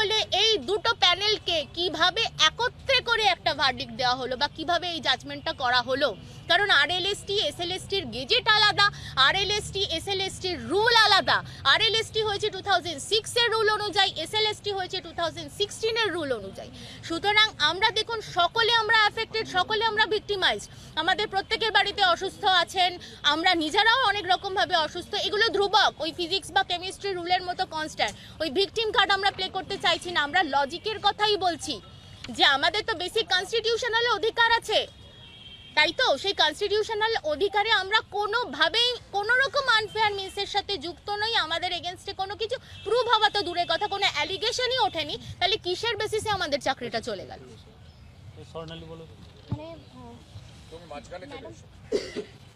তাহলে এই দুটো প্যানেলকে কিভাবে একত্রে করে একটা ভার্ডিক্ট দেওয়া হলো বা কিভাবে এই জাজমেন্টটা করা হলো? কারণ আরএলএসটি এসএলএসটির গেজেট আলাদা, আরএলএসটি এসএলএসটির রুল আলাদা। আরএলএসটি হয়েছে 2006 এর রুল অনুযায়ী, এসএলএসটি হয়েছে 2016 এর রুল অনুযায়ী। সুতরাং আমরা দেখুন সকলে আমরা অ্যাফেক্টেড, সকলে আমরা ভিক্টিমাইজড। আমাদের প্রত্যেকের বাড়িতে অসুস্থ আছেন, আমরা নিজেরাও অনেক রকমভাবে অসুস্থ। এগুলো ধ্রুবক, ওই ফিজিক্স বা কেমিস্ট্রি রুলের মতো কনস্ট্যান্ট। ওই ভিকটিম কার্ড আমরা প্লে করতে চাইছি না, আমরা লজিকের কথাই বলছি যে আমাদের তো বেসিক কনস্টিটিউশনাল অধিকার আছে, তাই তো? সেই কনস্টিটিউশনাল অধিকারে আমরা কোনোভাবেই কোনো রকম আনফেয়ার মিনসের সাথে যুক্ত নই। আমাদের এগেনস্টে কোনো কিছু প্রুভ হওয়া তো দূরের কথা, কোনো অ্যালিগেশনই ওঠেনি। তাহলে কিসের বেসিসে আমাদের চাকরিটা চলে গেল? স্বর্ণালী বলো। মানে তুমি মাঝখানে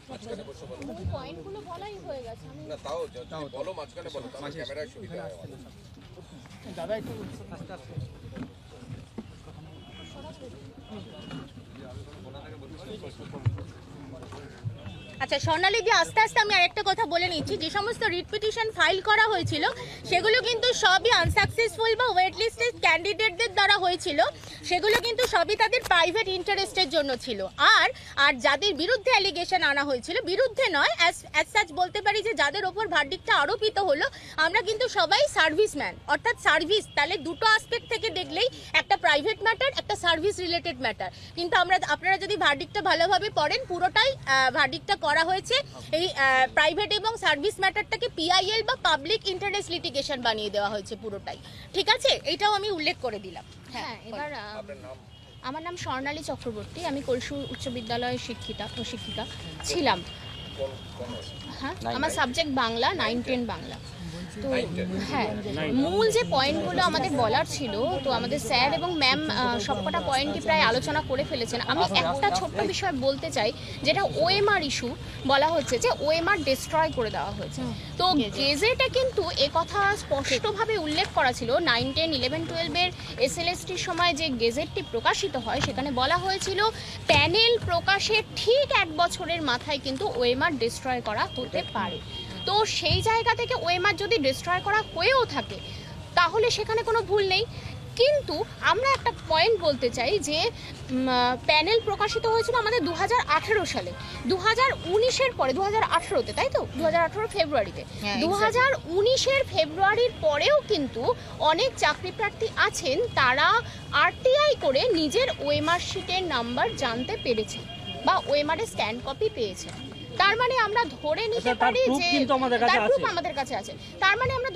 মাঝখানে বসো, বলো পয়েন্টগুলো বলাই হয়ে গেছে। আমি না তাও বলো, মাঝখানে বলো, তাহলে ক্যামেরায় সুবিধা হয়। দাদা একটু আস্তে আস্তে। আচ্ছা স্বর্ণালী দি, আস্তে আস্তে আমি আরেকটা কথা বলে নিচ্ছি। যে সমস্ত রিট পিটিশন ফাইল করা হয়েছিল সেগুলো কিন্তু সবই আনসাকসেসফুল বা ওয়েট লিস্টেড ক্যান্ডিডেটদের দ্বারা হয়েছিল। সেগুলো কিন্তু সবই তাদের প্রাইভেট ইন্টারেস্টের জন্য ছিল। আর যাদের বিরুদ্ধে অ্যালিগেশন আনা হয়েছিল, বিরুদ্ধে নয়, অ্যাজ সাচ বলতে পারি যে যাদের ওপর ভার্ডিক্টটা আরোপিত হলো, আমরা কিন্তু সবাই সার্ভিসম্যান, অর্থাৎ সার্ভিস। তাহলে দুটো আসপেক্ট থেকে দেখলেই একটা প্রাইভেট ম্যাটার, একটা সার্ভিস রিলেটেড ম্যাটার। কিন্তু আপনারা যদি ভার্ডিক্টটা ভালোভাবে পড়েন, পুরোটাই ভার্ডিক্টটা করা হয়েছে এই প্রাইভেট এবং সার্ভিস ম্যাটারটাকে পিআইএল বা পাবলিক ইন্টারেস্ট লিটিগেশন বানিয়ে দেওয়া হয়েছে পুরোটাই। ঠিক আছে, এটাও আমি উল্লেখ করে দিলাম। হ্যাঁ, এবার আমার নাম স্বর্ণালী চক্রবর্তী, আমি কলসু উচ্চ বিদ্যালয়ের শিক্ষিকা ছিলাম। হ্যাঁ, আমার সাবজেক্ট বাংলা, 9-10 বাংলা। তো হ্যাঁ, মূল যে পয়েন্টগুলো আমাদের বলার ছিল, তো আমাদের স্যার এবং ম্যাম সবকটা পয়েন্টই প্রায় আলোচনা করে ফেলেছেন। আমি একটা ছোট্ট বিষয় বলতে চাই, যেটা ওএমআর ইস্যু বলা হচ্ছে যে ওএমআর ডিস্ট্রয় করে দেওয়া হয়েছে। তো গেজেটে কিন্তু কথা স্পষ্টভাবে উল্লেখ করা ছিল, 9, 10, 11, 12 এর এসএলএসটির সময় যে গেজেটটি প্রকাশিত হয়, সেখানে বলা হয়েছিল প্যানেল প্রকাশের ঠিক 1 বছরের মাথায় কিন্তু ওএমআর ডিস্ট্রয় করা হতে পারে। তো সেই জায়গা থেকে ওএমআর যদি ডিস্ট্রয় করা হয়েও থাকে, তাহলে সেখানে কোনো ভুল নেই। কিন্তু আমরা একটা পয়েন্ট বলতে চাই যে প্যানেল প্রকাশিত হয়েছিল আমাদের 2018 সালে, 2019-এর পরে 2018-তে, তাই তো? 2018 ফেব্রুয়ারিতে, 2019-এর ফেব্রুয়ারির পরেও কিন্তু অনেক চাকরি প্রার্থী আছেন, তারা আরটিআই করে নিজের ওএমআর শিটের নাম্বার জানতে পেরেছেন বা ওএমআর-এর স্ক্যান কপি পেয়েছেন। তার মানে আমরা ধরে নিতে পারি যে তার প্রুফ আমাদের কাছে আছে। তার মানে আমরা